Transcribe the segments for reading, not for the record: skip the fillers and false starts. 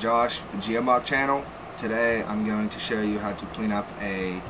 Josh, the Geomock Channel. Today I'm going to show you how to clean up a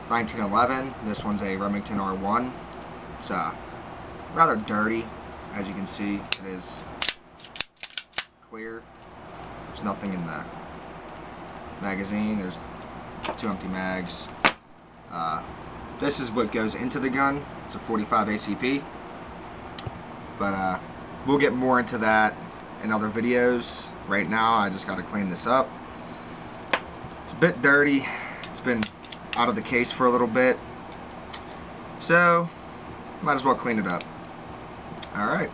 1911. This one's a Remington R1. It's rather dirty, as you can see. It is clear. There's nothing in the magazine. There's 2 empty mags. This is what goes into the gun. It's a 45 ACP. But we'll get more into that in other videos. Right now I just got to clean this up. It's a bit dirty. It's been out of the case for a little bit, so might as well clean it up. Alright,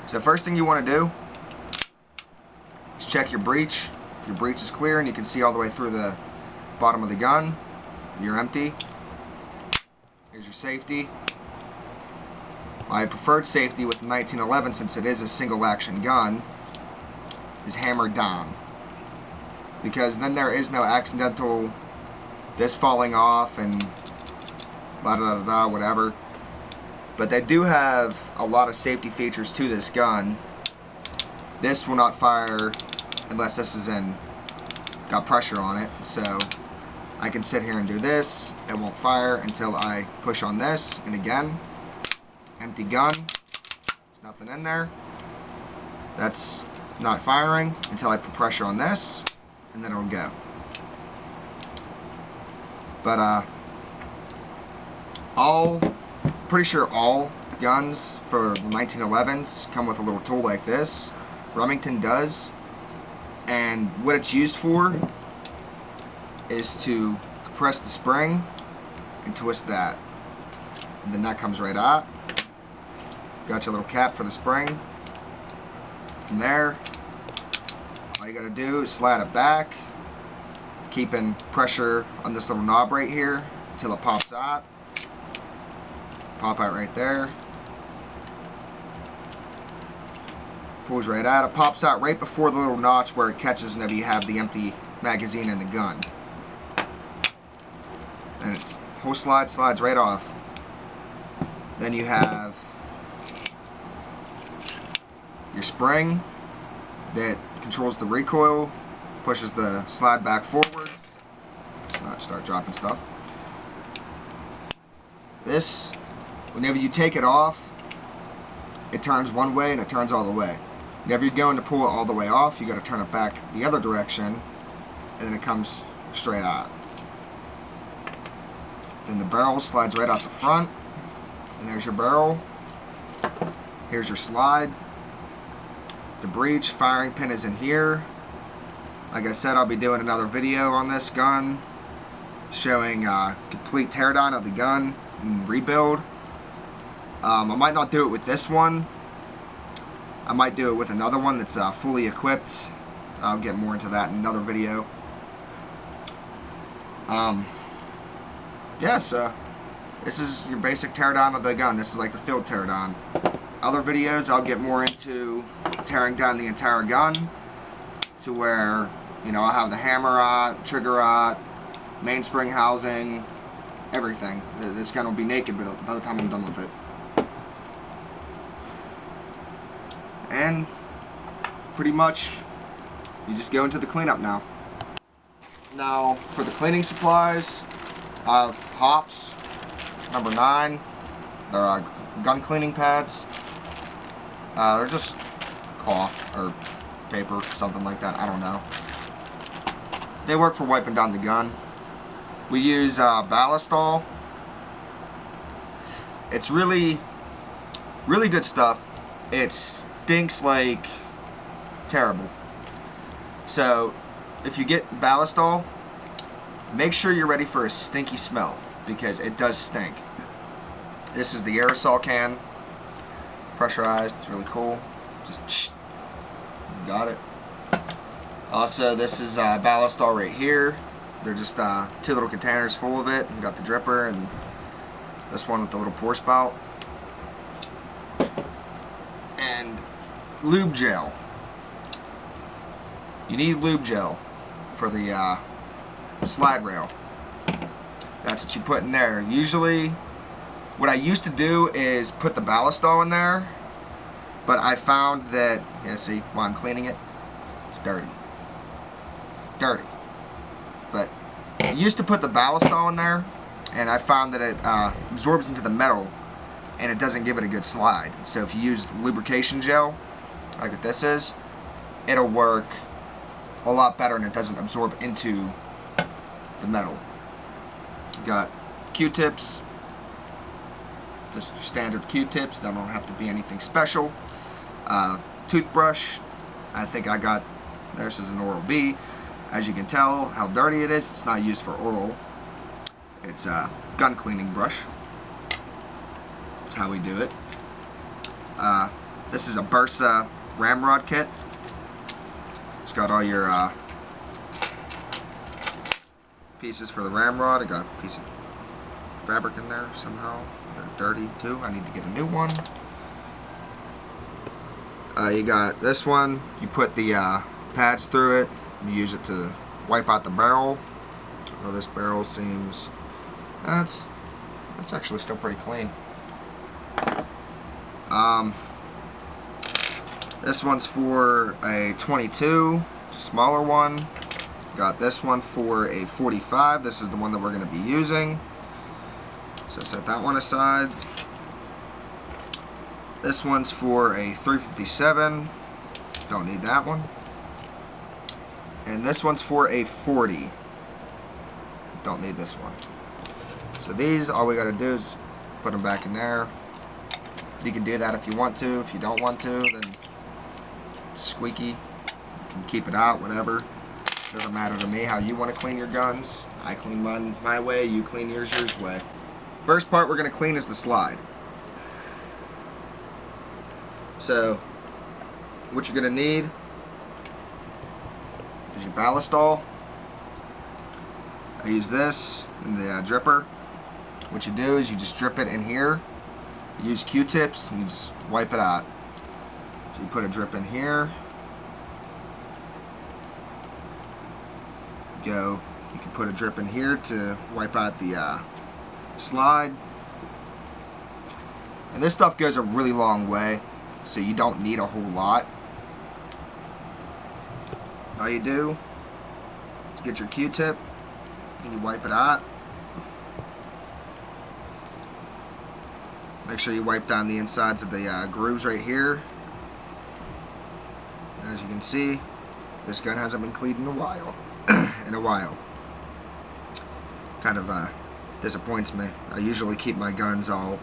so first thing you want to do is check your breech. If your breech is clear and you can see all the way through the bottom of the gun, you're empty. Here's your safety. My preferred safety with the 1911, since it is a single action gun, is hammered down, because then there is no accidental this falling off and blah da da da whatever. But they do have a lot of safety features to this gun. This will not fire unless this is got pressure on it, so I can sit here and do this. It won't fire until I push on this, and again, empty gun, there's nothing in there. That's not firing until I put pressure on this, and then it'll go. But pretty sure all guns for the 1911s come with a little tool like this. Remington does, and what it's used for is to compress the spring and twist that, and then that comes right out. Got your little cap for the spring. From there, all you gotta do is slide it back, keeping pressure on this little knob right here until it pops out. Pop out right there. Pulls right out. It pops out right before the little notch where it catches whenever you have the empty magazine in the gun. And its whole slides right off. Then you have your spring that controls the recoil, pushes the slide back forward. Let's not start dropping stuff. This, whenever you take it off, it turns one way and it turns all the way. Whenever you're going to pull it all the way off, you got to turn it back the other direction, and then it comes straight out. Then the barrel slides right out the front, and there's your barrel. Here's your slide. The breech firing pin is in here. Like I said, I'll be doing another video on this gun showing complete teardown of the gun and rebuild. I might not do it with this one. I might do it with another one that's fully equipped. I'll get more into that in another video. Yeah, so this is your basic teardown of the gun. This is like the field teardown. Other videos, I'll get more into tearing down the entire gun to where, you know, I'll have the hammer out, trigger out, mainspring housing, everything. This gun will be naked by the time I'm done with it. And pretty much, you just go into the cleanup now. Now, for the cleaning supplies, I have hops, number 9. They're gun cleaning pads. They're just cloth or paper, something like that. I don't know. They work for wiping down the gun. We use Ballistol. It's really good stuff. It stinks like terrible. So if you get Ballistol, make sure you're ready for a stinky smell, because it does stink. This is the aerosol can, pressurized. It's really cool. Just got it. Also, this is Ballistol right here. They're just 2 little containers full of it. You got the dripper and this one with the little pour spout. And lube gel. You need lube gel for the slide rail. That's what you put in there. Usually, what I used to do is put the Ballistol in there But I found that, yeah, see, while I'm cleaning it, it's dirty. Dirty. But I used to put the ballistol in there, and I found that it absorbs into the metal, and it doesn't give it a good slide. So if you use lubrication gel, like what this is, it'll work a lot better, and it doesn't absorb into the metal. You got Q-tips, just standard Q-tips, they don't have to be anything special. Toothbrush, I think I got, this is an Oral-B. As you can tell how dirty it is, it's not used for oral. It's a gun cleaning brush. That's how we do it. This is a Bursa ramrod kit. It's got all your pieces for the ramrod. I got a piece of fabric in there somehow. They're dirty too. I need to get a new one. You got this one. You put the pads through it. You use it to wipe out the barrel. Oh, this barrel seems, that's actually still pretty clean. This one's for a 22, smaller one. Got this one for a 45. This is the one that we're going to be using. So set that one aside. This one's for a 357. Don't need that one. And this one's for a 40. Don't need this one. So these, all we gotta do is put them back in there. You can do that if you want to. If you don't want to, then squeaky. You can keep it out, whatever. Doesn't matter to me how you want to clean your guns. I clean mine my way, you clean yours way. First part we're gonna clean is the slide. So, what you're gonna need is your ballistol. I use this in the dripper. What you do is you just drip it in here. You use Q-tips and you just wipe it out. So you put a drip in here. You can put a drip in here to wipe out the slide. And this stuff goes a really long way, so you don't need a whole lot. All you do is get your Q-tip and you wipe it out. Make sure you wipe down the insides of the grooves right here. As you can see, this gun hasn't been cleaned in a while. Kind of disappoints me. I usually keep my guns all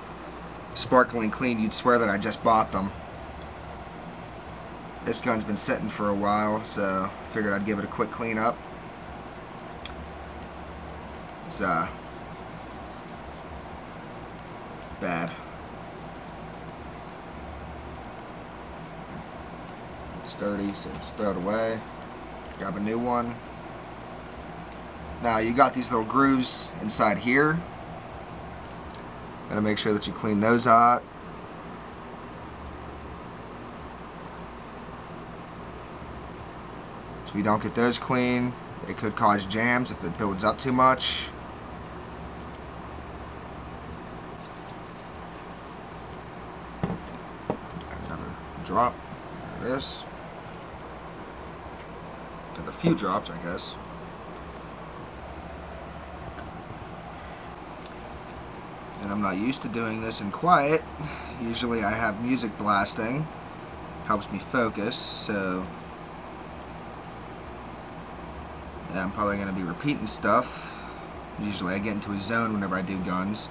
sparkling clean. You'd swear that I just bought them. This gun's been sitting for a while, so I figured I'd give it a quick clean up. It's bad. It's dirty, so just throw it away. Grab a new one. Now you got these little grooves inside here. Gotta make sure that you clean those out. So if you don't get those clean, it could cause jams if it builds up too much. Another drop. There it is. Another few drops, I guess. And I'm not used to doing this in quiet. Usually I have music blasting. Helps me focus, so yeah, I'm probably going to be repeating stuff. Usually I get into a zone whenever I do guns.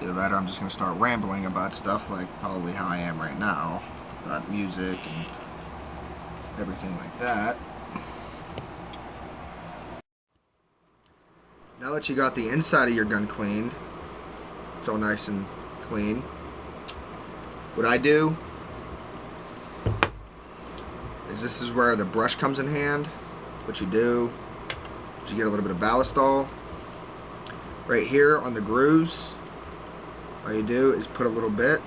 Either that or I'm just going to start rambling about stuff, like probably how I am right now. About music and everything like that. Now that you got the inside of your gun cleaned, it's all nice and clean, what I do is this is where the brush comes in hand. What you do is you get a little bit of ballistol right here on the grooves. All you do is put a little bit,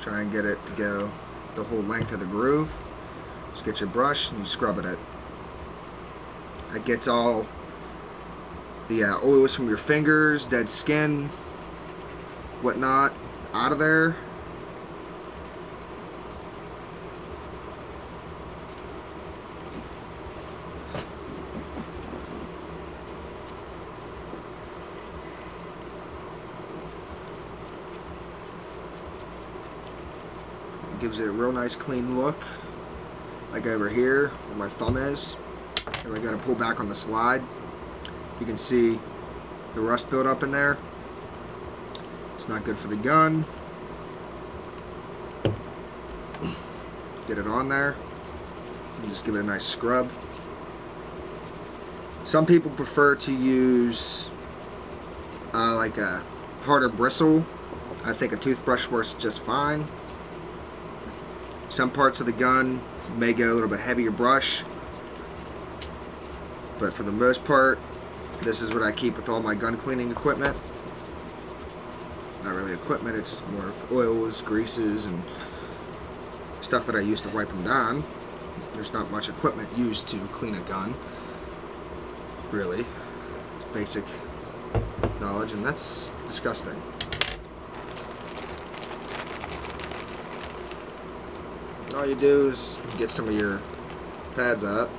try and get it to go the whole length of the groove. Just get your brush and you scrub it. That gets all the oils from your fingers, dead skin, whatnot, out of there. Gives it a real nice clean look, like over here where my thumb is. If I gotta pull back on the slide, you can see the rust build up in there. It's not good for the gun. Get it on there and just give it a nice scrub. Some people prefer to use like a harder bristle. I think a toothbrush works just fine. Some parts of the gun may go a little bit heavier brush, but for the most part, this is what I keep with all my gun cleaning equipment. Not really equipment, it's more oils, greases, and stuff that I use to wipe them down. There's not much equipment used to clean a gun, really. It's basic knowledge, and that's disgusting. All you do is get some of your pads out.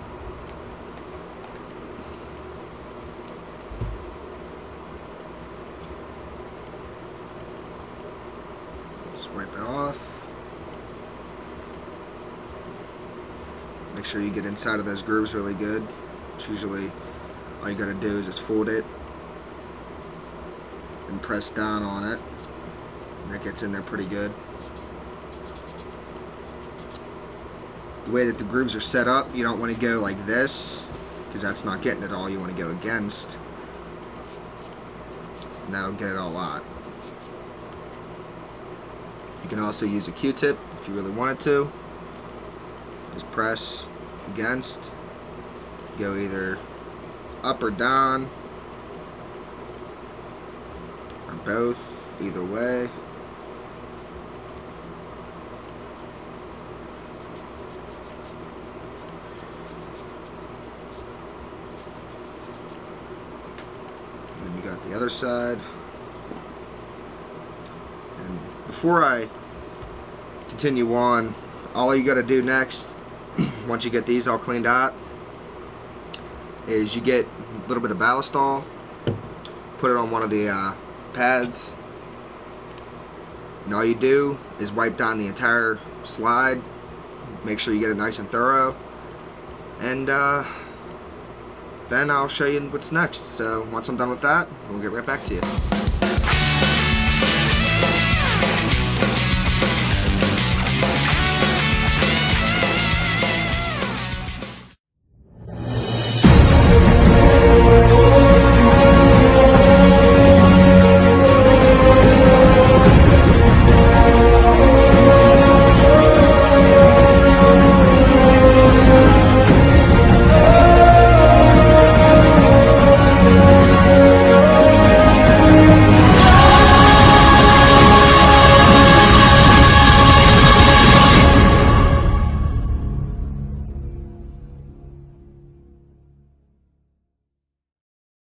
Just wipe it off. Make sure you get inside of those grooves really good. It's usually all you gotta do is just fold it and press down on it. And it gets in there pretty good. The way that the grooves are set up, you don't want to go like this, because that's not getting it all. You want to go against, and that'll get it all out. You can also use a Q-tip if you really wanted to. Just press against, go either up or down, or both, either way. And you got the other side. And before I continue on, all you got to do next, once you get these all cleaned out, is you get a little bit of ballistol, put it on one of the pads, and all you do is wipe down the entire slide. Make sure you get it nice and thorough, and then I'll show you what's next. So once I'm done with that, we'll get right back to you.